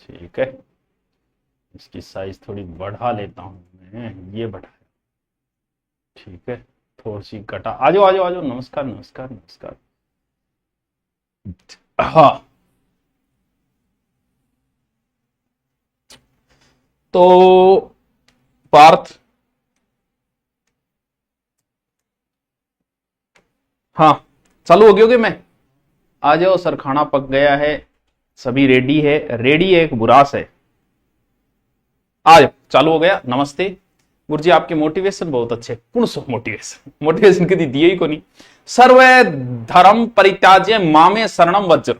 ठीक है, इसकी साइज थोड़ी बढ़ा लेता हूं मैं, ये बढ़ाया। ठीक है, थोड़ी सी घटा। आ जाओ आ जाओ आ जाओ, नमस्कार नमस्कार नमस्कार। हाँ, तो पार्थ, हाँ चालू हो गई होगी। मैं आ जाओ सर, खाना पक गया है, सभी रेडी है। रेडी है, एक बुरास है। आ जाओ, चालू हो गया। नमस्ते गुरुजी, आपके मोटिवेशन बहुत अच्छे। कौन सो मोटिवेशन, मोटिवेशन कभी दिए ही को नहीं। सर्व धर्म परित्याज्य मामे शरणम वज्र,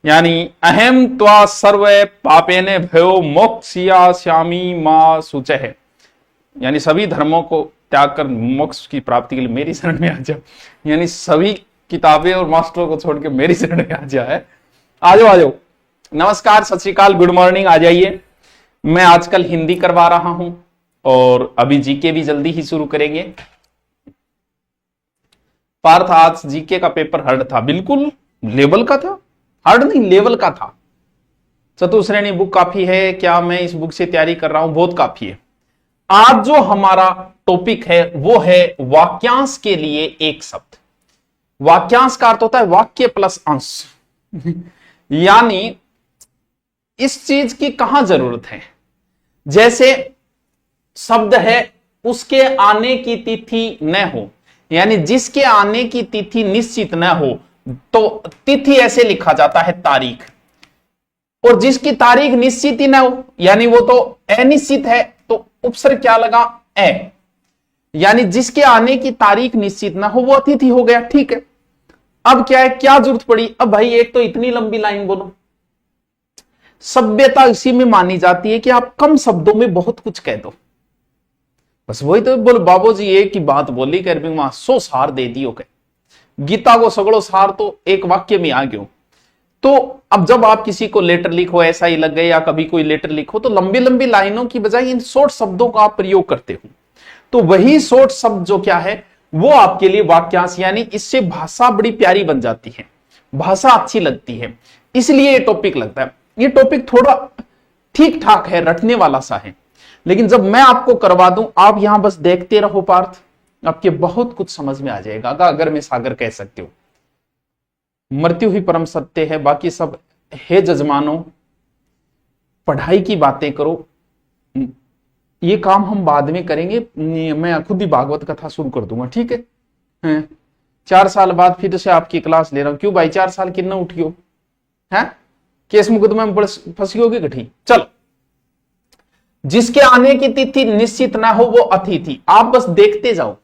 यानी अहम त्वा सर्व पापेने भयो मोक्षयास्यामि मां शुचि है, यानी सभी धर्मों को त्याग कर मोक्ष की प्राप्ति के लिए मेरी शरण में आ जाओ। यानी सभी किताबें और मास्टरों को छोड़ के मेरी शरण में आ जाए। आ जाओ आ जाओ, नमस्कार, सत श्री अकाल, गुड मॉर्निंग। आ जाइए। मैं आजकल हिंदी करवा रहा हूं और अभी जीके भी जल्दी ही शुरू करेंगे। पार्थ, आज जीके का पेपर हार्ड था। बिल्कुल लेवल का था, हार्ड नहीं लेवल का था। चतुश्रेणी बुक काफी है क्या? मैं इस बुक से तैयारी कर रहा हूं, बहुत काफी है। आज जो हमारा टॉपिक है वो है वाक्यांश के लिए एक शब्द। वाक्यांश का अर्थ होता है वाक्य प्लस अंश। यानी इस चीज की कहां जरूरत है, जैसे शब्द है उसके आने की तिथि न हो, यानी जिसके आने की तिथि निश्चित न हो तो तिथि ऐसे लिखा जाता है तारीख, और जिसकी तारीख निश्चित ही न हो यानी वो तो अनिश्चित है, तो उपसर्ग क्या लगा? ए। यानी जिसके आने की तारीख निश्चित ना हो वो अतिथि हो गया। ठीक है, अब क्या है, क्या जरूरत पड़ी? अब भाई एक तो इतनी लंबी लाइन बोलो। सभ्यता इसी में मानी जाती है कि आप कम शब्दों में बहुत कुछ कह दो। बस वही तो बोल बाबू जी एक ही बात बोली कर भी वहां 100 सार दे दियो के गीता को सगड़ो सार तो एक वाक्य में आ गयो। तो अब जब आप किसी को लेटर लिखो, ऐसा ही लग गए, या कभी कोई लेटर लिखो तो लंबी लंबी लाइनों की बजाय इन शॉर्ट शब्दों का आप प्रयोग करते हो। तो वही शॉर्ट शब्द जो क्या है वो आपके लिए वाक्यांश, यानी इससे भाषा बड़ी प्यारी बन जाती है, भाषा अच्छी लगती है, इसलिए ये टॉपिक लगता है। ये टॉपिक थोड़ा ठीक ठाक है, रटने वाला सा है, लेकिन जब मैं आपको करवा दूं आप यहां बस देखते रहो पार्थ, आपके बहुत कुछ समझ में आ जाएगा। अगर मैं सागर कह सकते हो, मृत्यु ही परम सत्य है, बाकी सब हे जजमानो पढ़ाई की बातें करो। ये काम हम बाद में करेंगे, मैं खुद ही भागवत कथा शुरू कर दूंगा। ठीक है, 4 साल बाद फिर से आपकी क्लास ले रहा हूं। क्यों भाई 4 साल कितना उठियो है, केस मुकदमे में फंसी होगी कठी। चल, जिसके आने की तिथि निश्चित ना हो वो अतिथि। आप बस देखते जाओ,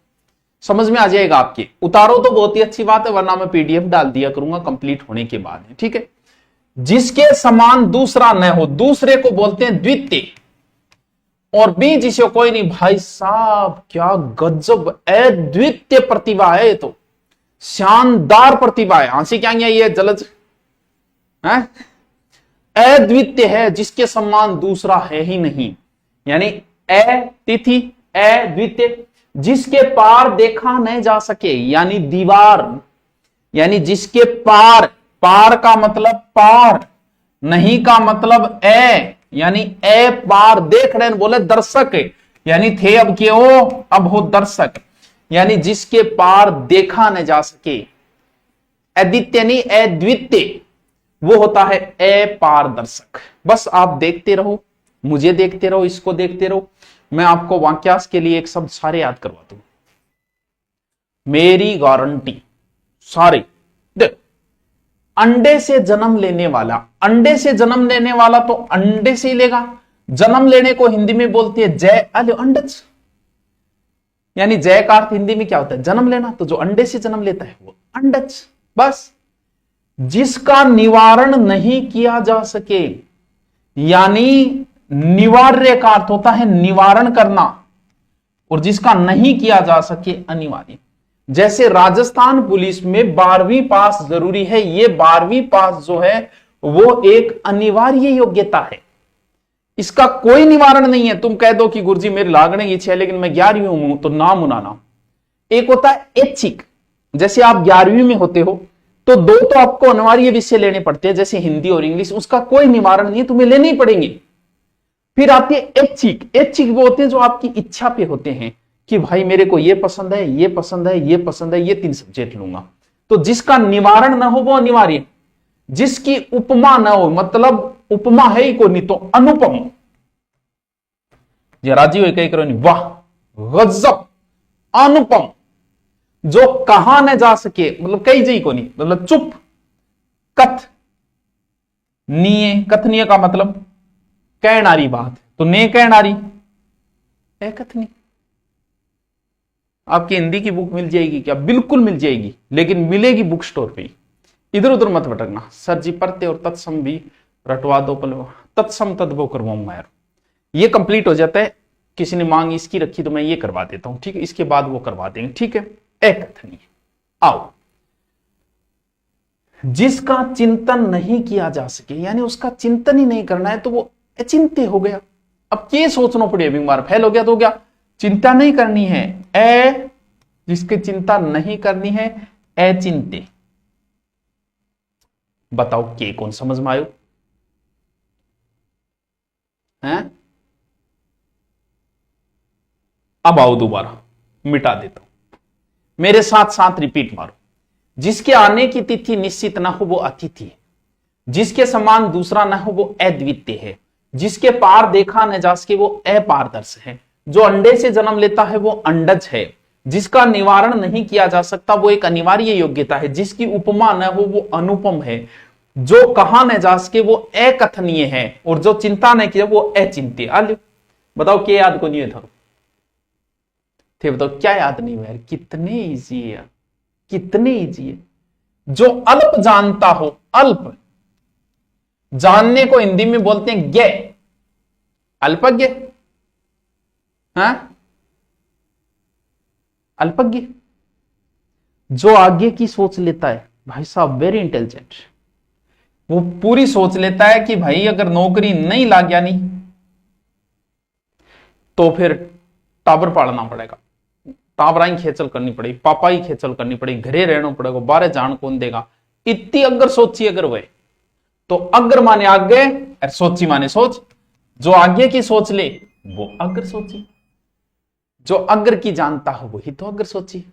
समझ में आ जाएगा आपके। उतारो तो बहुत ही अच्छी बात है, वरना मैं पीडीएफ डाल दिया करूंगा कंप्लीट होने के बाद। ठीक है, जिसके समान दूसरा न हो, दूसरे को बोलते हैं द्वितीय, और बी जिसे कोई नहीं। भाई साहब क्या गजब, अद्वितीय प्रतिभा है, तो शानदार प्रतिभा है। हंसी क्या ये जलज है, अद्वितीय है, जिसके समान दूसरा है ही नहीं, यानी अतिथि अद्वितीय, जिसके पार देखा नहीं जा सके, यानी दीवार, यानी जिसके पार, पार का मतलब पार, नहीं का मतलब यानी ए पार, देख रहे हैं बोले दर्शक, यानी थे अब क्यों, अब हो दर्शक, यानी जिसके पार देखा न जा सके। अद्वितीय नहीं अद्वितीय, वो होता है अपारदर्शक। बस आप देखते रहो, मुझे देखते रहो, इसको देखते रहो, मैं आपको वाक्यांश के लिए एक शब्द सारे याद करवा दूं, मेरी गारंटी सारे। देख, अंडे से जन्म लेने वाला, अंडे से जन्म लेने वाला तो अंडे से ही लेगा। जन्म लेने को हिंदी में बोलती है जय, अंडज, यानी जय का अर्थ हिंदी में क्या होता है? जन्म लेना। तो जो अंडे से जन्म लेता है वो अंडज। बस, जिसका निवारण नहीं किया जा सके, यानी निवार्य का अर्थ होता है निवारण करना, और जिसका नहीं किया जा सके अनिवार्य। जैसे राजस्थान पुलिस में 12वीं पास जरूरी है, ये 12वीं पास जो है वो एक अनिवार्य योग्यता है, इसका कोई निवारण नहीं है। तुम कह दो कि गुरुजी मेरी लागने की इच्छा है लेकिन मैं 11वीं हूं, तो नाम उनाना। एक होता है ऐच्छिक, जैसे आप 11वीं में होते हो तो दो तो आपको अनिवार्य विषय लेने पड़ते हैं जैसे हिंदी और इंग्लिश, उसका कोई निवारण नहीं है, तुम्हें लेने ही पड़ेंगे। फिर आती है ऐच्छिक। ऐच्छिक वो होते हैं जो आपकी इच्छा पे होते हैं कि भाई मेरे को ये पसंद है, ये पसंद है, ये पसंद है, ये 3 सब्जेक्ट लूंगा। तो जिसका निवारण ना हो वो अनिवार्य, जिसकी उपमा ना हो, मतलब उपमा है ही को नहीं तो अनुपम। ये राजी हो कहीं करो नहीं, वाह गजब अनुपम, जो कहा न जा सके, मतलब कई जी को नहीं, मतलब चुप। कथ नीय, कथनीय का मतलब कहनारी बात, तो ने कहनारी है कथनी। आपकी हिंदी की बुक मिल जाएगी क्या? बिल्कुल मिल जाएगी, लेकिन मिलेगी बुक स्टोर पे। इधर उधर मत भटकना। सर जी परते और तत्सम भी रटवा दो, तत्सम तद्भव करवाऊंगा यार। ये कंप्लीट हो जाता है, किसी ने मांग इसकी रखी तो मैं ये करवा देता हूं, ठीक है, इसके बाद वो करवा देंगे, ठीक है। एकथनीय। आओ, जिसका चिंतन नहीं किया जा सके, यानी उसका चिंतन ही नहीं करना है, तो वो अचिंत्य हो गया। अब ये सोचना पड़े, बीमार फैल हो गया तो हो गया, चिंता नहीं करनी है, जिसकी चिंता नहीं करनी है अचिंत्य। बताओ के कौन समझ में आयो है? अब आओ दोबारा मिटा देता हूं, मेरे साथ साथ रिपीट मारो। जिसके आने की तिथि निश्चित ना हो वो अतिथि है, जिसके समान दूसरा ना हो वो अद्वितीय है, जिसके पार देखा न जा सके वो अपारदर्श है, जो अंडे से जन्म लेता है वो अंडज है, जिसका निवारण नहीं किया जा सकता वो एक अनिवार्य योग्यता है, जिसकी उपमा न हो वो अनुपम है, जो कहा न जा सके वो अकथनीय है, और जो चिंता न किया वो अचिंत्य। आलियो बताओ क्या याद को नहीं है थे? बताओ क्या याद नहीं है? कितने इजी है, कितने इजी है। जो अल्प जानता हो, अल्प जानने को हिंदी में बोलते हैं ज्ञ, अल्पज्ञ, हाँ अल्पज्ञ। जो आगे की सोच लेता है भाई साहब, वेरी इंटेलिजेंट, वो पूरी सोच लेता है कि भाई अगर नौकरी नहीं लाग गया नहीं तो फिर टाबर पालना पड़ेगा, टाबरा ही खेचल करनी पड़ेगी, पापा ही खेचल करनी पड़ेगी, घरे रहना पड़ेगा, बारे जान कौन देगा। इतनी अगर सोची अगर वह, तो अगर माने आगे और सोची माने सोच, जो आगे की सोच ले वो अगर सोची, जो अगर की जानता हो वही तो अगर सोची।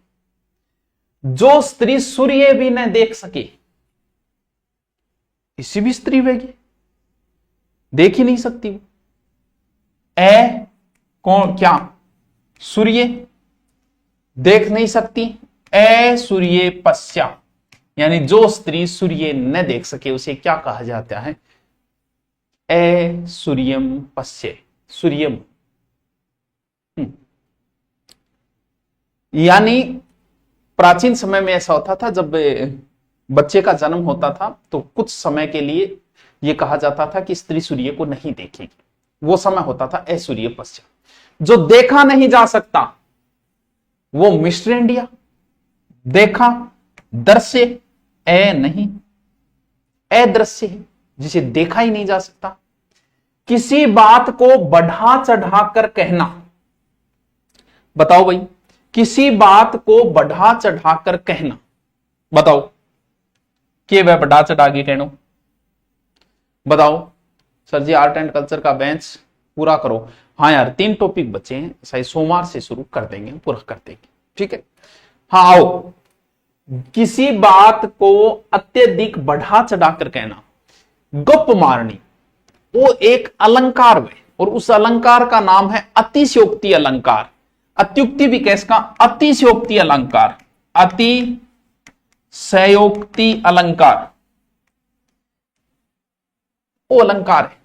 जो स्त्री सूर्य भी न देख सके, इसी भी स्त्री वेगी, देख ही नहीं सकती वो। कौन क्या? सूर्य देख नहीं सकती, सूर्य पश्या, यानी जो स्त्री सूर्य न देख सके उसे क्या कहा जाता है? सूर्यम पश्य, सूर्यम। यानी प्राचीन समय में ऐसा होता था, जब बच्चे का जन्म होता था तो कुछ समय के लिए यह कहा जाता था कि स्त्री सूर्य को नहीं देखेगी, वो समय होता था असूर्य पश्य। जो देखा नहीं जा सकता वो मिस्टर इंडिया, देखा दृश्य नहीं, अदृश्य है, जिसे देखा ही नहीं जा सकता। किसी बात को बढ़ा चढ़ाकर कहना, बताओ भाई, किसी बात को बढ़ा चढ़ाकर कहना, बताओ कि वह बढ़ा चढ़ा के कहनो, बताओ। Sir ji art and culture का बेंच पूरा करो। हाँ यार 3 टॉपिक बचे हैं, शायद सोमवार से शुरू कर देंगे, पूरा कर देंगे, ठीक है। हाँ आओ, किसी बात को अत्यधिक बढ़ा चढ़ाकर कहना, गप मारनी, वो एक अलंकार है, और उस अलंकार का नाम है अतिशयोक्ति अलंकार। अत्युक्ति भी कैसका? अतिशयोक्ति अलंकार, अतिशयोक्ति अलंकार वो अलंकार है।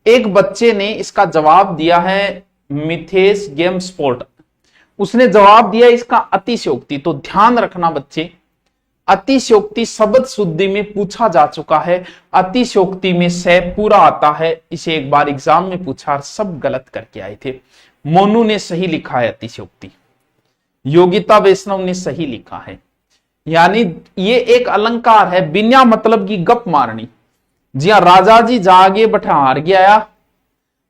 एक बच्चे ने इसका जवाब दिया है, मिथेश गेम स्पोर्ट, उसने जवाब दिया इसका अतिशयोक्ति। तो ध्यान रखना बच्चे, अतिशयोक्ति शब्द शुद्धि में पूछा जा चुका है, अतिशयोक्ति में से पूरा आता है। इसे एक बार एग्जाम में पूछा, सब गलत करके आए थे। मोनू ने सही लिखा है अतिशयोक्ति, योगिता वैष्णव ने सही लिखा है। यानी ये एक अलंकार है, बिना मतलब की गप मारनी। जी हाँ, राजा जी जागे बैठा हार गया,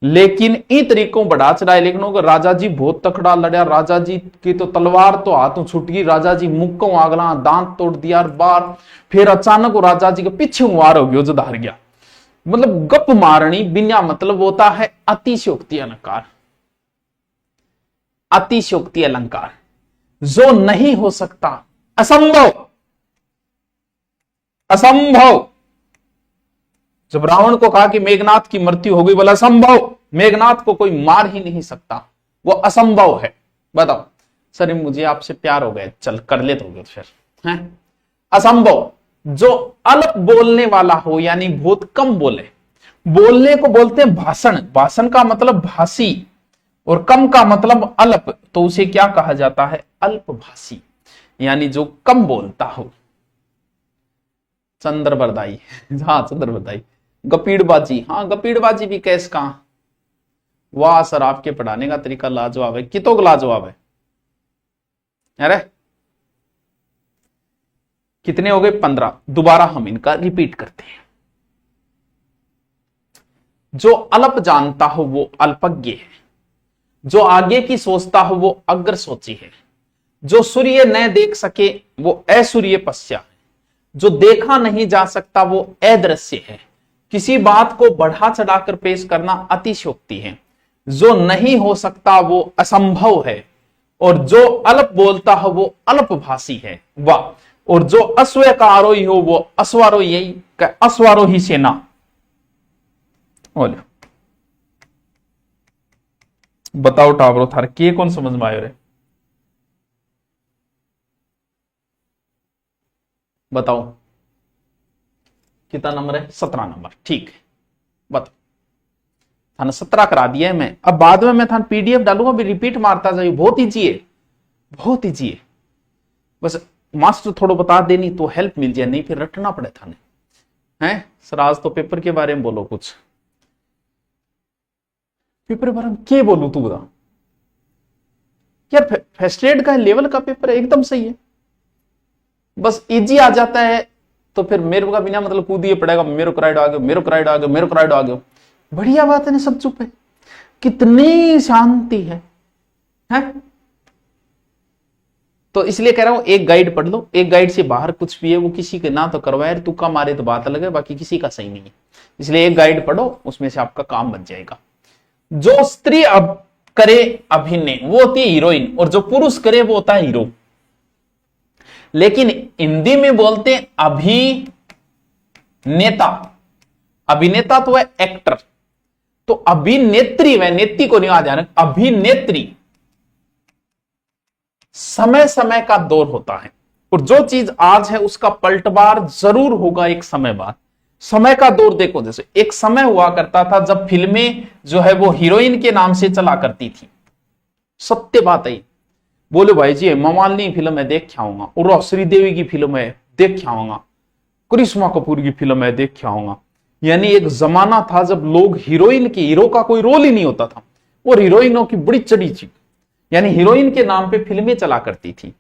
लेकिन इन तरीकों बढ़ा चढ़ाए लिखनो कि राजा जी बहुत तकड़ा लड़ा, राजा जी की तो तलवार तो हाथों छूट गई, राजा जी मुक्कों आगला दांत तोड़ दिया बार, फिर अचानक वो राजा जी के पीछे वार हो गया जो हार गया। मतलब गप मारनी बिना मतलब होता है अतिशयोक्ति अलंकार। अतिशयोक्ति अलंकार जो नहीं हो सकता, असंभव, असंभव। जब रावण को कहा कि मेघनाथ की मृत्यु हो गई, बोला असंभव, मेघनाथ को कोई मार ही नहीं सकता, वो असंभव है। बताओ सर मुझे आपसे प्यार हो गया, चल कर ले दोगे फिर है असंभव। जो अल्प बोलने वाला हो यानी बहुत कम बोले, बोलने को बोलते हैं भाषण, भाषण का मतलब भाषी और कम का मतलब अल्प, तो उसे क्या कहा जाता है, अल्पभाषी, यानी जो कम बोलता हो। चंद्रबरदाई, हाँ चंद्रबरदाई। गपीड़बाजी, हाँ गपीड़बाजी भी कैस कहां। वाह सर आपके पढ़ाने का तरीका लाजवाब है, कितों का लाजवाब है। अरे कितने हो गए, 15। दोबारा हम इनका रिपीट करते हैं। जो अल्प जानता हो वो अल्पज्ञ है, जो आगे की सोचता हो वो अग्र सोची है, जो सूर्य न देख सके वो असूर्य पश्या है, जो देखा नहीं जा सकता वो अदृश्य है, किसी बात को बढ़ा चढ़ाकर पेश करना अतिशयोक्ति है, जो नहीं हो सकता वो असंभव है, और जो अल्प बोलता हो वो अल्पभाषी है। वाह। और जो अश्व का आरोही हो वो अश्वारोही, अश्वारोही सेना। बोलो बताओ टावरो थार के कौन समझ में आयो रे, बताओ कितना नंबर है, 17 नंबर। ठीक है बताओ, थाने 17 करा दिया है मैं। अब बाद में मैं थाने पीडीएफ डालूंगा, भी रिपीट मारता जाइए, बहुत ईजी है, बहुत ईजी है। बस मास्टर थोड़ा बता देनी तो हेल्प मिल जाए, नहीं फिर रटना पड़े थाने हैं। सर आज तो पेपर के बारे में बोलो कुछ, पेपर के बारे में क्या बोलूं तू बता यार। फर्स्ट एड का लेवल का पेपर है, एकदम सही है, बस इजी आ जाता है तो फिर मेरे का बिना मतलब कूदिए पड़ेगा, मेरे को राइड आ गया, मेरे को राइड आ गया, मेरे को राइड आ गया। बढ़िया बात है ना, सब चुप है, कितनी शांति है? तो इसलिए कह रहा हूं एक गाइड पढ़ लो, एक गाइड से बाहर कुछ भी है वो किसी के ना तो करवाए तुक्का मारे तो बात अलग है, बाकी किसी का सही नहीं है। इसलिए एक गाइड पढ़ो, उसमें से आपका काम बन जाएगा। जो स्त्री अब करे अभिनय वो होती है हीरोइन, और जो पुरुष करे वो होता है हीरो। लेकिन हिंदी में बोलते हैं अभिनेता, अभिनेता तो है एक्टर, तो अभिनेत्री वह नेत्री को नहीं आ जाना, अभिनेत्री समय समय का दौर होता है, और जो चीज आज है उसका पलटवार जरूर होगा एक समय बाद। समय का दौर देखो, जैसे एक समय हुआ करता था जब फिल्में जो है वो हीरोइन के नाम से चला करती थी, सत्य बात है। बोले भाई जी ममालिनी फिल्म है देख के आऊंगा, और श्रीदेवी की फिल्म है देख के आऊंगा, करिश्मा कपूर की फिल्म है देख के आऊंगा। यानी एक जमाना था जब लोग हीरोइन की, हीरो का कोई रोल ही नहीं होता था, और हीरोइनों की बड़ी चढ़ी थी, यानी हीरोइन के नाम पे फिल्में चला करती थी।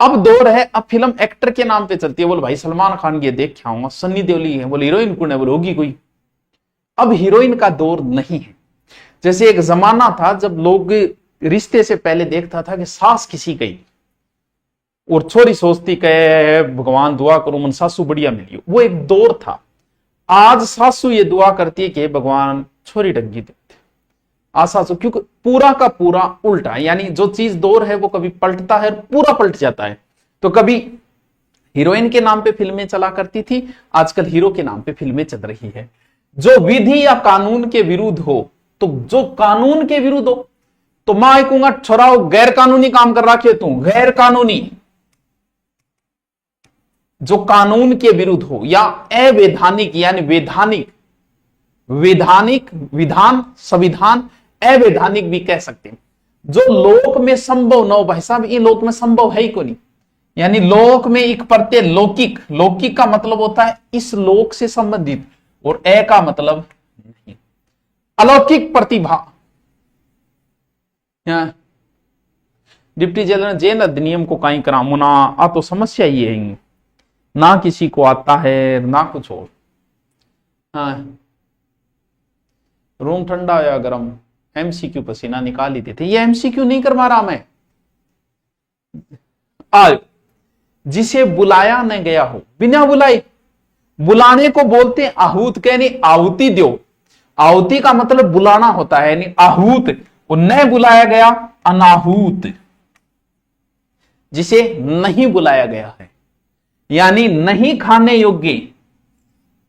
अब दौर है, अब फिल्म एक्टर के नाम पे चलती है। बोल भाई सलमान खान की देख के आऊंगा, सन्नी देओली है, बोले हीरोइन कौन है, बोले होगी कोई। अब हीरोइन का दौर नहीं है। जैसे एक जमाना था जब लोग रिश्ते से पहले देखता था कि सास किसी गई, और छोरी सोचती कहे भगवान दुआ करो मन सासू बढ़िया मिली, वो एक दौर था। आज सासू ये दुआ करती है कि भगवान छोरी डग्गी दे, आशा से, क्योंकि पूरा का पूरा उल्टा है। यानी जो चीज दौर है वो कभी पलटता है और पूरा पलट जाता है। तो कभी हीरोइन के नाम पे फिल्में चला करती थी, आजकल हीरो के नाम पे फिल्में चल रही है। जो विधि या कानून के विरुद्ध हो, तो जो कानून के विरुद्ध हो तो मैं कहूंगा छोराओ गैर कानूनी काम कर रखे तू, गैर कानूनी। जो कानून के विरुद्ध हो या अवैधानिक, यानी वैधानिक, वैधानिक विधान, संविधान, अवैधानिक भी कह सकते हैं। जो लोक में संभव न हो, भाई साहब ये लोक में संभव है ही को नहीं। यानी लोक में एक प्रत्यय लौकिक, लौकिक का मतलब होता है इस लोक से संबंधित, और ए का मतलब नहीं, अलौकिक प्रतिभा। डिप्टी जेलर जेल अधिनियम को कहीं करामो ना, आ तो समस्या ये है, ना किसी को आता है ना कुछ और। हाँ रूम ठंडा या गर्म, एमसीक्यू पसीना निकाल ही देते। ये एमसीक्यू नहीं करवा रहा मैं। आज जिसे बुलाया न गया हो, बिना बुलाए, बुलाने को बोलते हैं आहूत, कहनी आहुति दो। आहुति का मतलब बुलाना होता है, यानी आहूत, और न बुलाया गया अनाहूत। जिसे नहीं बुलाया गया है यानी नहीं खाने योग्य,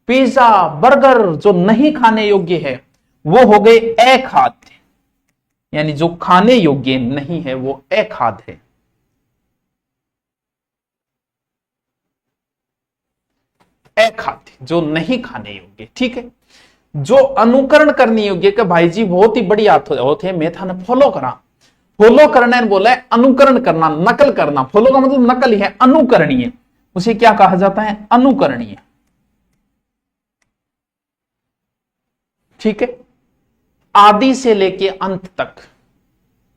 पिज्जा बर्गर जो नहीं खाने योग्य है वो हो गए अखाद्य, यानी जो खाने योग्य नहीं है वो अखाद्य है। अखाद्य जो नहीं खाने योग्य, ठीक है। जो अनुकरण करने योग्य के भाई जी बहुत ही बढ़िया होते हैं, मैं थाने फॉलो करा। फॉलो करना बोला है अनुकरण करना, नकल करना। फॉलो का मतलब नकल ही है, अनुकरणीय उसे क्या कहा जाता है, अनुकरणीय, ठीक है। आदि से लेके अंत तक,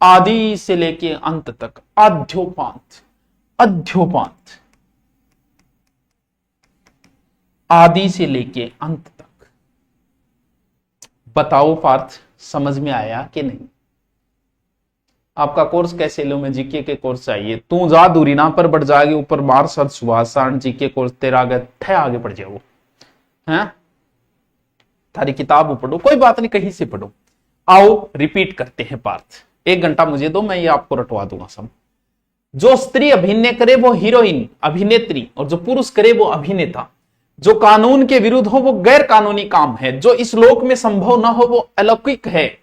आदि से लेके अंत तक, आद्योपांत, अध्योपांत, आदि से लेके अंत तक। बताओ पार्थ समझ में आया कि नहीं? आपका कोर्स कैसे लो? मैं जीके के कोर्स चाहिए, तू जा दूरी ना पर बढ़ जाएगी, ऊपर बार सर सुभाषण जीके कोर्स तेरा आगे बढ़ जाओ हैं। थारी किताब पढ़ो, कोई बात नहीं, कहीं से पढ़ो। आओ रिपीट करते हैं पार्थ, 1 घंटा मुझे दो, मैं ये आपको रटवा दूंगा सब। जो स्त्री अभिनय करे वो हीरोइन अभिनेत्री, और जो पुरुष करे वो अभिनेता। जो कानून के विरुद्ध हो वो गैर कानूनी काम है, जो इस लोक में संभव न हो वो अलौकिक है,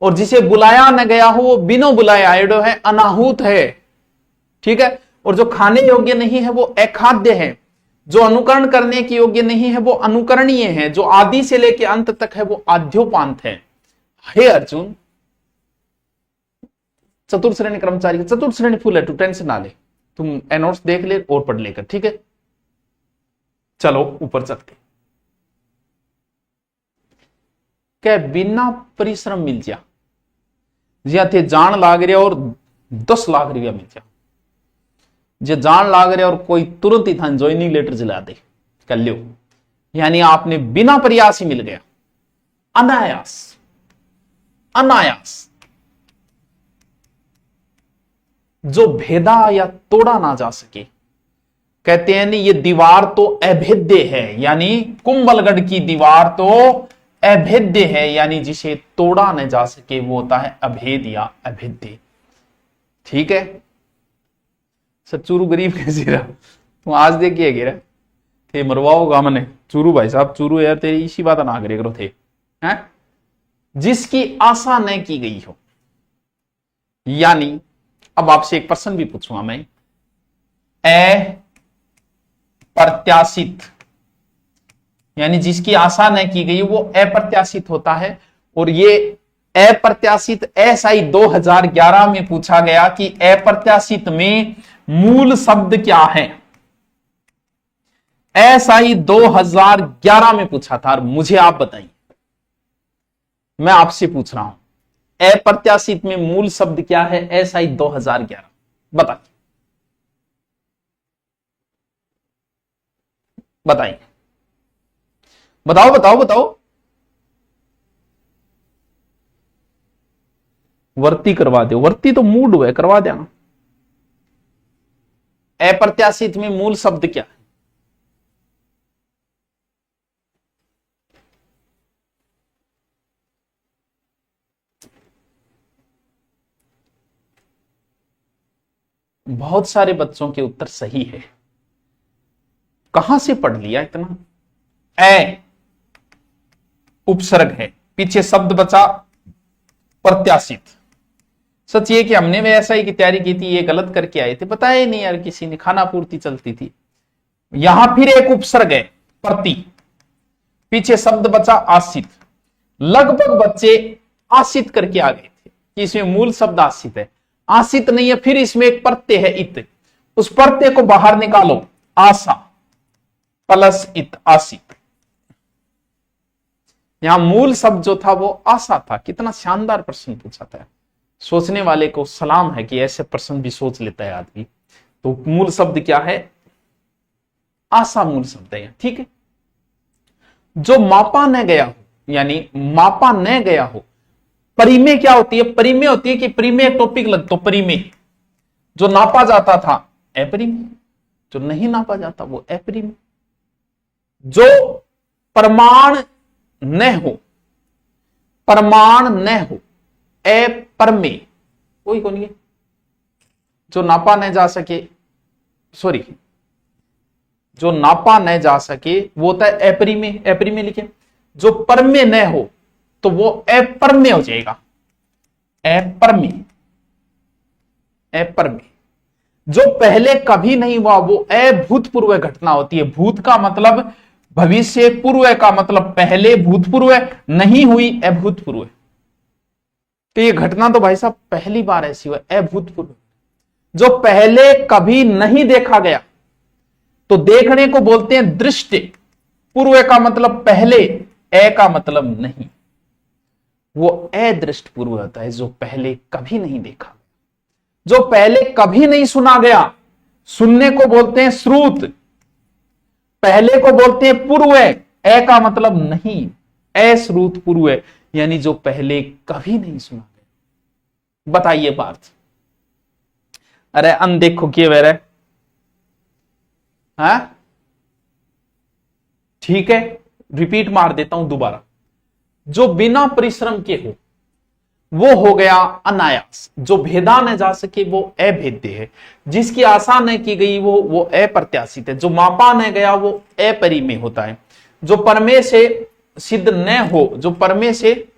और जिसे बुलाया न गया हो वो बिना बुलाए आयोडो है, अनाहूत है, ठीक है। और जो खाने योग्य नहीं है वो अखाद्य है, जो अनुकरण करने के योग्य नहीं है वो अनुकरणीय है, जो आदि से लेकर अंत तक है वो आद्योपांत है। हे अर्जुन, चतुर्थ श्रेणी कर्मचारी, चतुर्थ श्रेणी फुल है, तू टेंशन ना ले, तुम एनोट्स देख ले और पढ़ लेकर, ठीक है। चलो ऊपर चलते। क्या बिना परिश्रम मिल जा, जिया थे जान लाग रहा और 10 लाख रुपया मिल जा, जे जान लाग रहा और कोई तुरंत ही था ज्वाइनिंग लेटर जला दे, कर लो, यानी आपने बिना प्रयास ही मिल गया, अनायास, अनायास। जो भेदा या तोड़ा ना जा सके, कहते हैं नहीं ये दीवार तो अभेद्य है, यानी कुंभलगढ़ की दीवार तो अभेद्य है, यानी जिसे तोड़ा न जा सके वो होता है अभेद या अभेद्य, ठीक है। सचूरू गरीब कैसे रहा तू आज देखिए गिरा थे मरवाओगा मैंने चूरू भाई साहब, चूरू यार तेरी इसी बात ना करे करो थे हैं। जिसकी आशा न की गई हो, यानी अब आपसे एक प्रश्न भी पूछूंगा मैं, अप्रत्याशित, यानी जिसकी आशा न की गई वो अप्रत्याशित होता है। और ये अप्रत्याशित एसआई 2011 में पूछा गया कि अप्रत्याशित में मूल शब्द क्या है। एसआई 2011 में पूछा था, और मुझे आप बताइए, मैं आपसे पूछ रहा हूं अप्रत्याशित में मूल शब्द क्या है। एसआई 2011 बताइए, बताइए, बताओ बताओ बताओ। वर्ती करवा दो, वर्ती तो मूड हुए करवा देना। अप्रत्याशित में मूल शब्द क्या है? बहुत सारे बच्चों के उत्तर सही है। कहां से पढ़ लिया इतना? उपसर्ग है, पीछे शब्द बचा प्रत्याशित। सच ये कि हमने वे एसआई की तैयारी की थी, ये गलत करके आए थे, बताया ही नहीं यार किसी ने, खाना पूर्ति चलती थी। यहां फिर एक उपसर्ग है प्रति, पीछे शब्द बचा आशित। लगभग बच्चे आशित करके आ गए थे कि इसमें मूल शब्द आशित है, आशित नहीं है। फिर इसमें एक प्रत्यय है इत, उस प्रत्यय को बाहर निकालो, आशा प्लस इत, आशित। यहां मूल शब्द जो था वो आशा था। कितना शानदार प्रश्न पूछा था, सोचने वाले को सलाम है कि ऐसे प्रश्न भी सोच लेता है आदमी। तो मूल शब्द क्या है? आशा मूल शब्द है, ठीक है। जो मापा न गया हो, यानी मापा न गया हो। परिमेय क्या होती है? परिमेय होती है कि परिमेय टॉपिक लग तो परिमेय, जो नापा जाता था अपरिमेय, जो नहीं नापा जाता वो अपरिमेय। जो प्रमाण न हो, प्रमाण न हो, अपरमेय, कोई कौन है? जो नापा न जा सके, सॉरी, जो नापा न जा सके वो होता है अपरिमेय, अपरिमेय लिखे। जो परमेय न हो तो वो अपरमेय हो जाएगा, अपरमेय, अपरमेय। जो पहले कभी नहीं हुआ वो अभूतपूर्व घटना होती है। भूत का मतलब भविष्य, पूर्व का मतलब पहले, भूतपूर्व नहीं हुई अभूतपूर्व। तो ये घटना तो भाई साहब पहली बार ऐसी हुआ, अभूतपूर्व। जो पहले कभी नहीं देखा गया, तो देखने को बोलते हैं दृष्टि। पूर्व का मतलब पहले, ए का मतलब नहीं, वो अदृष्ट पूर्व होता है, जो पहले कभी नहीं देखा, जो पहले कभी नहीं सुना गया। सुनने को बोलते हैं श्रुत, पहले को बोलते हैं पूर्व, ए का मतलब नहीं, अश्रुत पूर्व, यानी जो पहले कभी नहीं सुना गया। बताइए पार्थ। अरे अनदेखो किए वेरे, हाँ ठीक है, रिपीट मार देता हूं दोबारा। जो बिना परिश्रम के हो वो हो गया अनायास। जो भेदा न जा सके वो अभेद्य है। जिसकी आशा न की गई वो अप्रत्याशित है। जो मापा न गया वो अपरिमेय होता है। जो परमेय से सिद्ध न हो, जो परमेय से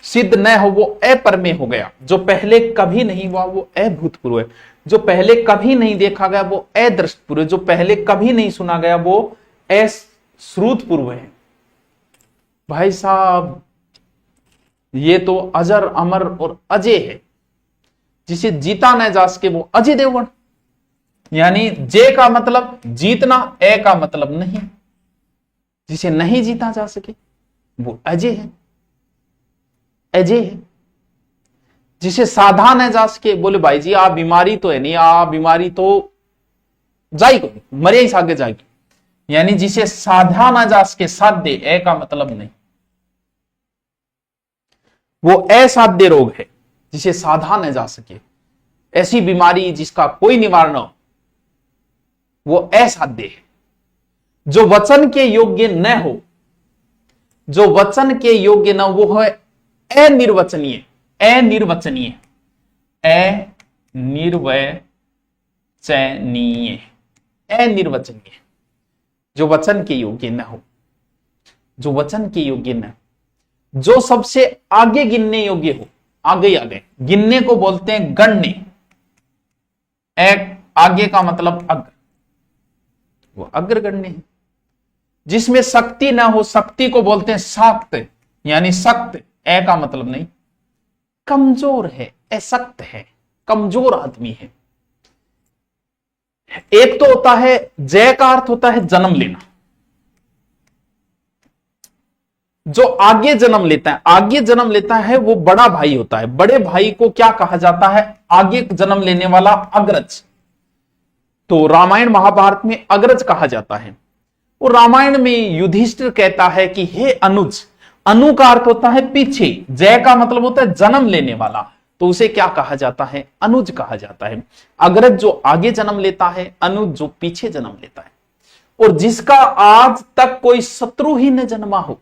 सिद्ध न हो वो अपरमेय हो गया। जो पहले कभी नहीं हुआ वो अभूतपूर्व है। जो पहले कभी नहीं देखा गया वो अदृष्टपूर्व है। जो पहले कभी नहीं सुना गया वो अश्रुतपूर्व है। भाई साहब ये तो अजर अमर और अजय है। जिसे जीता न जा सके वो अजय देवगन, यानी जे का मतलब जीतना, ए का मतलब नहीं। जिसे नहीं जीता जा सके वो अजय है, अजय है। जिसे साधा न जा सके, बोले भाई जी आप बीमारी तो है नहीं, आप बीमारी तो जाएगी, मरे ही आगे जाएगी, यानी जिसे साधा ना जा सके, साध्य, ए का मतलब नहीं, वो असाध्य रोग है। जिसे साधा न जा सके, ऐसी बीमारी जिसका कोई निवारण हो, वो असाध्य है। जो वचन के योग्य न हो, जो वचन के योग्य न, वो है अनिर्वचनीय, अनिर्वचनीय, अनिर्वचनीय, अनिर्वचनीय। जो वचन के योग्य न हो, जो वचन के योग्य न, जो सबसे आगे गिनने योग्य हो, आगे आगे गिनने को बोलते हैं गण्य, आगे का मतलब अग्र, वो अग्रगण्य है। जिसमें शक्ति ना हो, शक्ति को बोलते हैं शाक्त, यानी शक्त, ए का मतलब नहीं, कमजोर है, अशक्त है, कमजोर आदमी है। एक तो होता है जय का अर्थ होता है जन्म लेना, जो आगे जन्म लेता है, आगे जन्म लेता है वो बड़ा भाई होता है। बड़े भाई को क्या कहा जाता है? आगे जन्म लेने वाला अग्रज। तो रामायण महाभारत में अग्रज कहा जाता है। और रामायण में युधिष्ठिर कहता है कि हे अनुज, अनु का अर्थ होता है पीछे, जय का मतलब होता है जन्म लेने वाला, तो उसे क्या कहा जाता है? अनुज कहा जाता है। अग्रज जो आगे जन्म लेता है, अनुज जो पीछे जन्म लेता है। और जिसका आज तक कोई शत्रु ही न जन्मा हो।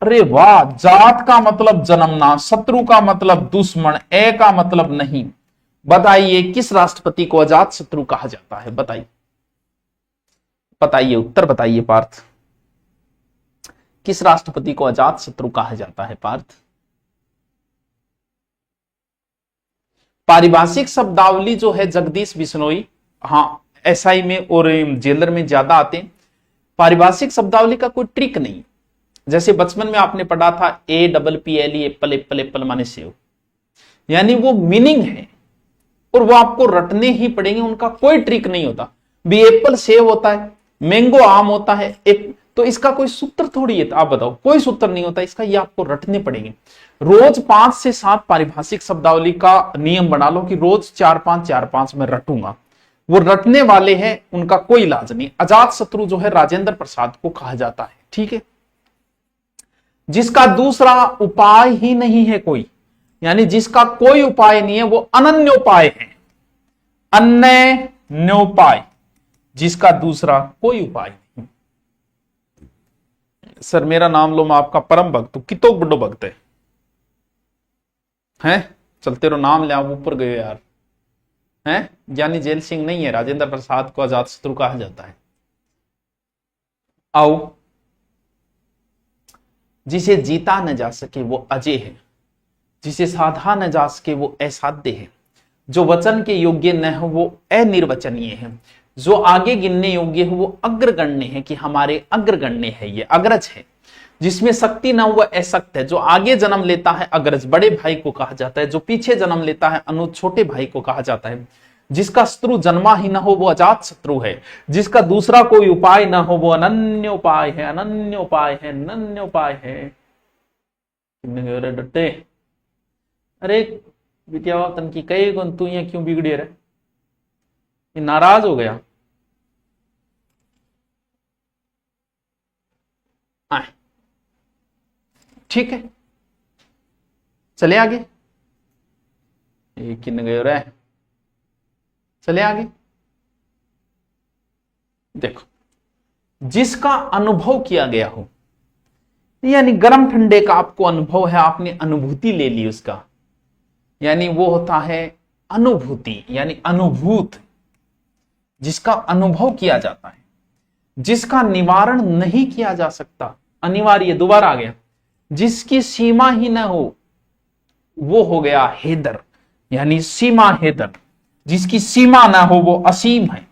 अरे वाह, जात का मतलब जन्मना, शत्रु का मतलब दुश्मन, ए का मतलब नहीं। बताइए किस राष्ट्रपति को अजात शत्रु कहा जाता है? बताइए, बताइए, उत्तर बताइए पार्थ। किस राष्ट्रपति को अजात शत्रु कहा जाता है पार्थ? पारिभाषिक शब्दावली जो है जगदीश बिश्नोई, हाँ एसआई में और जेलर में ज्यादा आते हैं। पारिभाषिक शब्दावली का कोई ट्रिक नहीं। जैसे बचपन में आपने पढ़ा था APPLE, एप्पल एप्पल एप्पल माने सेव, यानी वो मीनिंग है और वो आपको रटने ही पड़ेंगे, उनका कोई ट्रिक नहीं होता। भी एप्पल सेव होता है, मैंगो आम होता है, तो इसका कोई सूत्र थोड़ी है? आप बताओ, कोई सूत्र नहीं होता इसका, ये आपको रटने पड़ेंगे। रोज 5 से 7 पारिभाषिक शब्दावली का नियम बना लो कि रोज 4-5 में रटूंगा। वो रटने वाले हैं, उनका कोई इलाज नहीं। अजात शत्रु जो है राजेंद्र प्रसाद को कहा जाता है, ठीक है। जिसका दूसरा उपाय ही नहीं है कोई, यानी जिसका कोई उपाय नहीं है, वो अनन्योपाय है। अन्योपाय, जिसका दूसरा कोई उपाय नहीं। सर मेरा नाम लो, मैं आपका परम भक्त हूं, कितो बड़ो भक्त है चलते रहो, नाम ले आप ऊपर गए यार। हैं ज्ञानी जेल सिंह नहीं है, राजेंद्र प्रसाद को अजात शत्रु कहा जाता है। आओ, जिसे जीता न जा सके वो अजय है, जिसे साधा न जा सके वो असाध्य है, जो वचन के योग्य न हो वो अनिर्वचनीय है, जो आगे गिनने योग्य हो वो अग्रगण्य है, कि हमारे अग्रगण्य है, ये अग्रज है। जिसमें शक्ति न हो वह असक्त है, जो आगे जन्म लेता है अग्रज बड़े भाई को कहा जाता है, जो पीछे जन्म लेता है अनुज छोटे भाई को कहा जाता है। जिसका शत्रु जन्मा ही न हो वो अजात शत्रु है, जिसका दूसरा कोई उपाय न हो वो अनन्य उपाय है, अनन्य उपाय है, अनन्य उपाय है। डटे अरे विद्यावतन की कई गुण तू यहाँ क्यों बिगड़े रहे, नाराज हो गया। आए ठीक है, चले आगे। किन गए रहे, चले आगे। देखो, जिसका अनुभव किया गया हो, यानी गर्म ठंडे का आपको अनुभव है, आपने अनुभूति ले ली उसका, यानी वो होता है अनुभूति, यानी अनुभूत, जिसका अनुभव किया जाता है, जिसका निवारण नहीं किया जा सकता, अनिवार्य, दोबारा आ गया, जिसकी सीमा ही ना हो वो हो गया हेदर, यानी सीमा हेदर, जिसकी सीमा ना हो वो असीम है।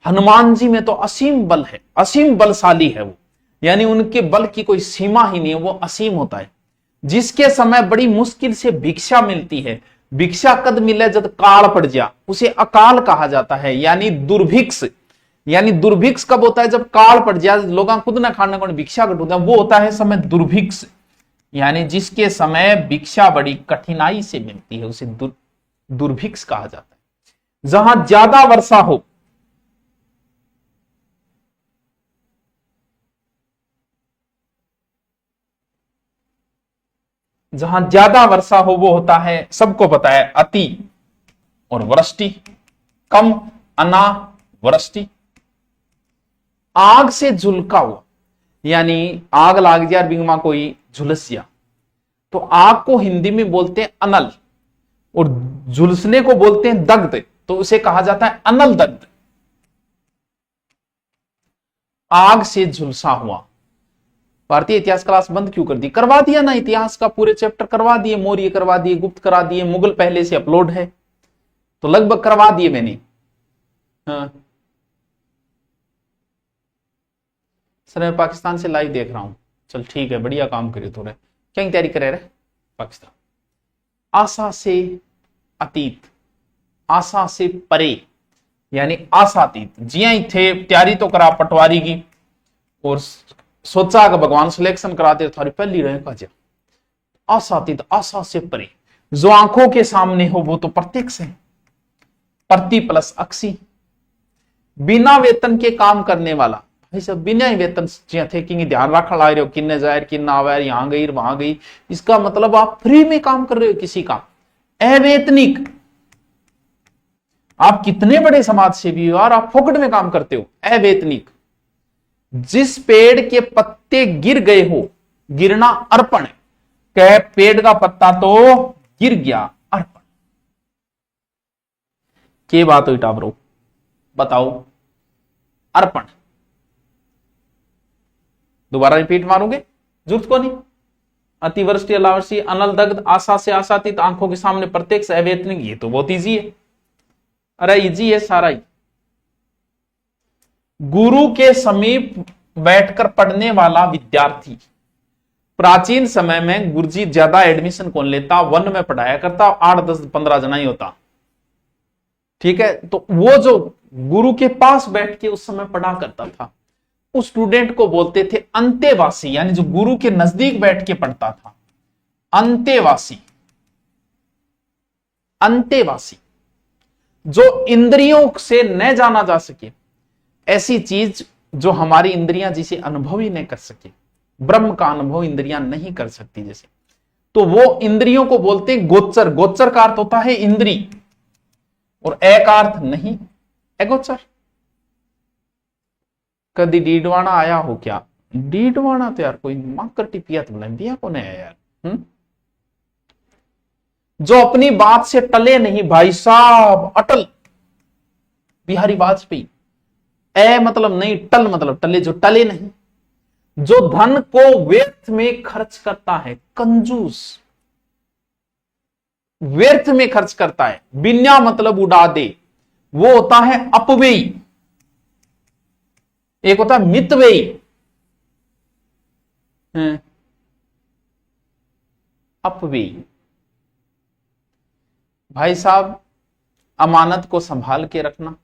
हनुमान जी में तो असीम बल है, असीम बलशाली है वो, यानी उनके बल की कोई सीमा ही नहीं है, वो असीम होता है। जिसके समय बड़ी मुश्किल से भिक्षा मिलती है, भिक्षा कद मिले जब काल पड़ जा, उसे अकाल कहा जाता है, यानी दुर्भिक्ष। यानी दुर्भिक्ष कब होता है, जब काल पड़ जाए, लोग खुद ना खाने को भिक्षा कट होता है, वो होता है समय दुर्भिक्ष। यानी जिसके समय भिक्षा बड़ी कठिनाई से मिलती है उसे दुर्भिक्ष कहा जाता है। जहां ज्यादा वर्षा हो, जहां ज्यादा वर्षा हो वो होता है, सबको पता है, अति और वृष्टि। कम अनावृष्टि। आग से झुलका हुआ, यानी आग लाग जाए बिंगमा कोई झुलस जा, तो आग को हिंदी में बोलते हैं अनल, और झुलसने को बोलते हैं दग्ध, तो उसे कहा जाता है अनल दग्ध। आग से झुलसा हुआ। भारतीय इतिहास क्लास बंद क्यों कर दी? करवा दिया ना, इतिहास का पूरे चैप्टर करवा दिए, मौर्य करवा दिए, गुप्त करा दिए, मुगल पहले से अपलोड है, तो लगभग करवा दिए मैंने। हाँ सर मैं पाकिस्तान से लाइव देख रहा हूं, चल ठीक है, बढ़िया काम करे थोड़े। क्या तैयारी करे रहे? पाकिस्तान। आशा से अतीत, आशा से परे, यानी आशातीत। जिया ही थे, तैयारी तो करा पटवारी की, और सोचा कि भगवान सिलेक्शन कराते थारी पहली रहे का जा। आशातीत, आशा से परे, जो आंखों के सामने हो वो तो प्रत्यक्ष है। प्रति प्लस अक्षी। बिना वेतन के काम करने वाला, भाई सब बिना ही वेतन थे कि ध्यान रखा ला रहे हो, किन्ने जाए किन्ना आवे, यहां गई वहां गई, इसका मतलब आप फ्री में काम कर रहे हो किसी का। अवेतनिक, आप कितने बड़े समाज सेवी हो और आप फोकट में काम करते हो। अवेतनिक, जिस पेड़ के पत्ते गिर गए हो, गिरना अर्पण, कह पेड़ का पत्ता तो गिर गया, अर्पण। के बात हुई टाबरो, बताओ, अर्पण। दोबारा रिपीट मारोगे, जरूरत को नहीं। अतिवृष्टि, अनावृष्टि, अनल दग्ध, आशा से आशातीत, आंखों के सामने प्रत्यक्ष, अवेतनिक, ये तो बहुत इजी है। अरे इजी है सारा ही। गुरु के समीप बैठकर पढ़ने वाला विद्यार्थी। प्राचीन समय में गुरुजी ज्यादा एडमिशन कौन लेता? वन में पढ़ाया करता, 8, 10, 15 जना ही होता, ठीक है। तो वो जो गुरु के पास बैठ के उस समय पढ़ा करता था, उस स्टूडेंट को बोलते थे अंतेवासी, यानी जो गुरु के नजदीक बैठ के पढ़ता था, अंतेवासी। अंतेवासी, जो इंद्रियों से न जाना जा सके, ऐसी चीज जो हमारी इंद्रियां जिसे अनुभव ही नहीं कर सके, ब्रह्म का अनुभव इंद्रियां नहीं कर सकती जैसे, तो वो इंद्रियों को बोलते हैं गोचर। गोचर का अर्थ होता है इंद्री, और ए का अर्थ नहीं, अगोचर। कदी डीडवाना आया हो क्या? डीडवाना तो यार कोई माकर टिपिया तो बिया को नहीं आया यार। जो अपनी बात से टले नहीं भाई साहब, अटल बिहारी वाजपेयी। ए मतलब नहीं, टल मतलब टले, जो टले नहीं। जो धन को व्यर्थ में खर्च करता है, कंजूस, व्यर्थ में खर्च करता है, बिना मतलब उड़ा दे, वो होता है अपव्ययी। एक होता है मितव्ययी। अपव्ययी भाई साहब, अमानत को संभाल के रखना।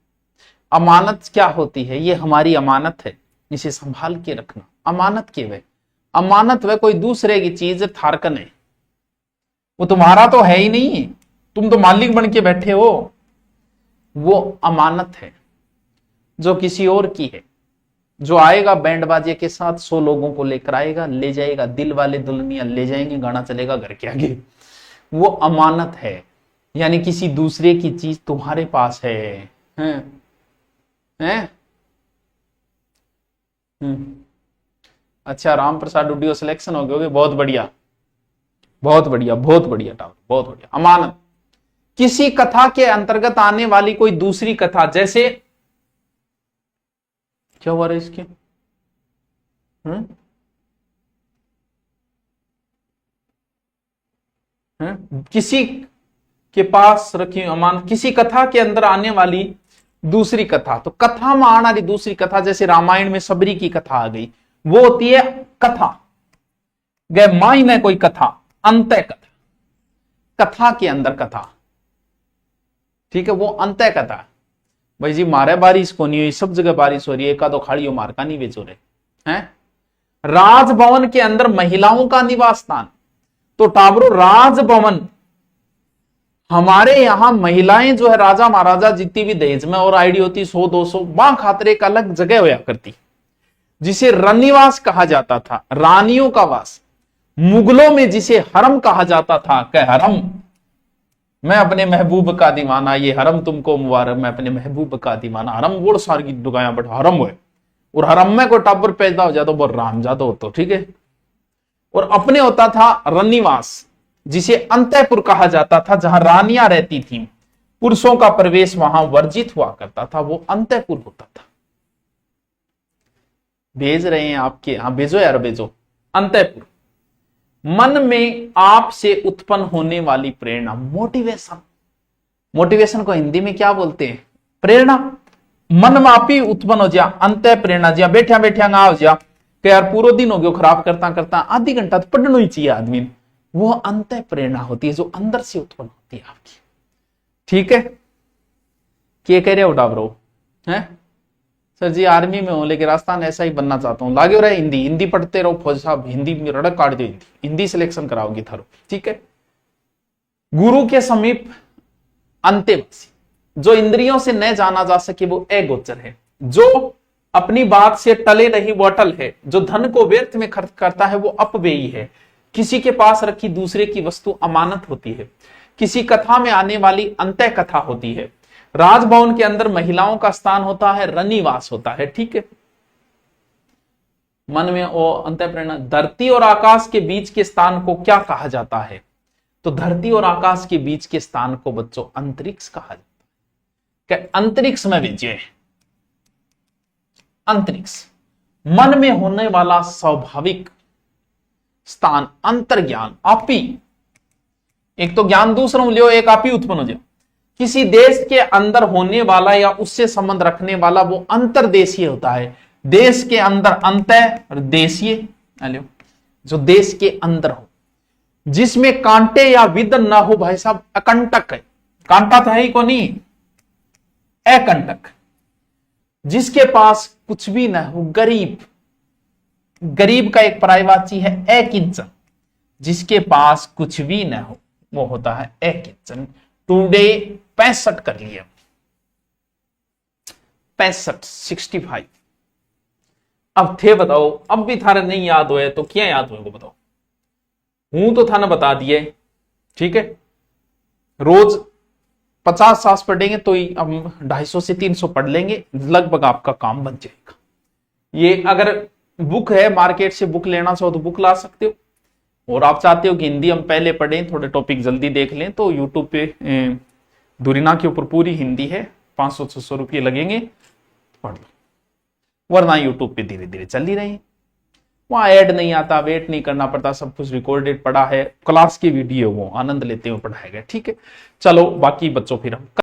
अमानत क्या होती है? ये हमारी अमानत है, इसे संभाल के रखना। अमानत के वे, अमानत वे कोई दूसरे की चीज थारकन है, वो तुम्हारा तो है ही नहीं, तुम तो मालिक बन के बैठे हो। वो अमानत है जो किसी और की है, जो आएगा बैंड बाजे के साथ 100 लोगों को लेकर आएगा, ले जाएगा, दिल वाले दुल्हनिया ले जाएंगे, गाना चलेगा घर के आगे। वो अमानत है, यानी किसी दूसरे की चीज तुम्हारे पास है, हैं? अच्छा, राम प्रसाद ऑडियो सिलेक्शन हो गए, बहुत बढ़िया, बहुत बढ़िया, बहुत बढ़िया टावर, बहुत बढ़िया। अमानत किसी कथा के अंतर्गत आने वाली कोई दूसरी कथा, जैसे क्या हुआ रहा है इसके? किसी के पास रखी अमानत, किसी कथा के अंदर आने वाली दूसरी कथा। तो कथा में आने वाली दूसरी कथा, जैसे रामायण में सबरी की कथा आ गई, वो होती है कथा। गए माई ने कोई कथा, अंत कथा, कथा के अंदर कथा, ठीक है, वो अंत कथा। भाई जी मारे बारिश को नहीं हुई, सब जगह बारिश हो रही है, एका तो खाड़ी हो मारका नहीं बेचो रहे हैं। राजभवन के अंदर महिलाओं का निवास स्थान, तो टाबरो राजभवन, हमारे यहां महिलाएं जो है राजा महाराजा जितनी भी दहेज में और आईडी होती 100 200 वहां खातिर एक अलग जगह होया करती, जिसे रनिवास कहा जाता था, रानियों का वास। मुगलों में जिसे हरम कहा जाता था, कह हरम, मैं अपने महबूब का दीवाना, ये हरम तुमको मुबारक, मैं अपने महबूब का दीवाना। हरम वोड़ सार की दुकाया बट हरम हुए, और हरम में कोई टाबर पैदा हो जाता तो वो राम जाता हो, तो ठीक है। और अपने होता था रनिवास, जिसे अंतःपुर कहा जाता था, जहां रानियां रहती थीं, पुरुषों का प्रवेश वहां वर्जित हुआ करता था, वो अंतःपुर होता था। भेज रहे हैं आपके, हाँ भेजो यार भेजो। अंतःपुर, मन में आपसे उत्पन्न होने वाली प्रेरणा, मोटिवेशन। मोटिवेशन को हिंदी में क्या बोलते हैं? प्रेरणा। मन में आप ही उत्पन्न हो जा, अंत प्रेरणा, जिया बैठा बैठा आ जा कि यार पूरा दिन हो गया खराब करता करता, आधी घंटा तो पढ़ना ही चाहिए आदमी ने, वो अंत प्रेरणा होती है जो अंदर से उत्पन्न होती है आपकी, ठीक है। क्या कह रहे हो डाबरो? है सर जी आर्मी में हूं लेकिन राजस्थान ऐसा ही बनना चाहता हूं, लागे रहे हिंदी, हिंदी पढ़ते रहो फौज साहब, हिंदी में रड़क काट दो, हिंदी हिंदी सिलेक्शन कराओगी थारो, ठीक है। गुरु के समीप अंत्यवासी, जो इंद्रियों से न जाना जा सके वो अगोचर है, जो अपनी बात से टले नहीं वो अटल है, जो धन को व्यर्थ में खर्च करता है वो अपव्ययी है, किसी के पास रखी दूसरे की वस्तु अमानत होती है, किसी कथा में आने वाली अंत्य कथा होती है, राजभवन के अंदर महिलाओं का स्थान होता है, रनिवास होता है, ठीक है। मन में वो अंत्य प्रेरणा। धरती और आकाश के बीच के स्थान को क्या कहा जाता है? तो धरती और आकाश के बीच के स्थान को बच्चों अंतरिक्ष कहा जाता है। क्या अंतरिक्ष में भेजिए? अंतरिक्ष मन में होने वाला स्वाभाविक स्थान, अंतर्ज्ञान, आपी। एक तो ज्ञान दूसरों लियो, एक आपी उत्पन्न हो जाए। किसी देश के अंदर होने वाला या उससे संबंध रखने वाला वो अंतरदेशीय होता है। देश के अंदर अंतर्देशीय, जो देश के अंदर हो, जिसमें कांटे या विदन ना हो, भाई साहब अकंटक है। कांटा तो है ही को नहीं, अकंटक, जिसके पास कुछ भी ना हो, गरीब। गरीब का एक पर्यायवाची है अकिंचन, जिसके पास कुछ भी ना हो वो होता है अकिंचन। टुडे 65 कर लिया, 65 65। अब थे बताओ, अब भी थारे नहीं याद हुए तो क्या याद हुए बताओ। हूं तो थाने बता दिए, ठीक है। रोज 50 सांस पढ़ेंगे तो ही हम 250 से 300 पढ़ लेंगे, लगभग आपका काम बन जाएगा। ये अगर बुक है, मार्केट से बुक लेना चाहो तो बुक ला सकते हो, और आप चाहते हो कि हिंदी हम पहले पढ़ें, थोड़े टॉपिक जल्दी देख लें, तो यूट्यूब पे दुरीना के ऊपर पूरी हिंदी है, 500-600 रुपये लगेंगे, पढ़ लो। वरना यूट्यूब पे धीरे धीरे चल ही रही है, वहां ऐड नहीं आता, वेट नहीं करना पड़ता, सब कुछ रिकॉर्डेड पड़ा है, क्लास की वीडियो वो आनंद लेते हुए पढ़ाया गया, ठीक है। चलो बाकी बच्चों फिर हम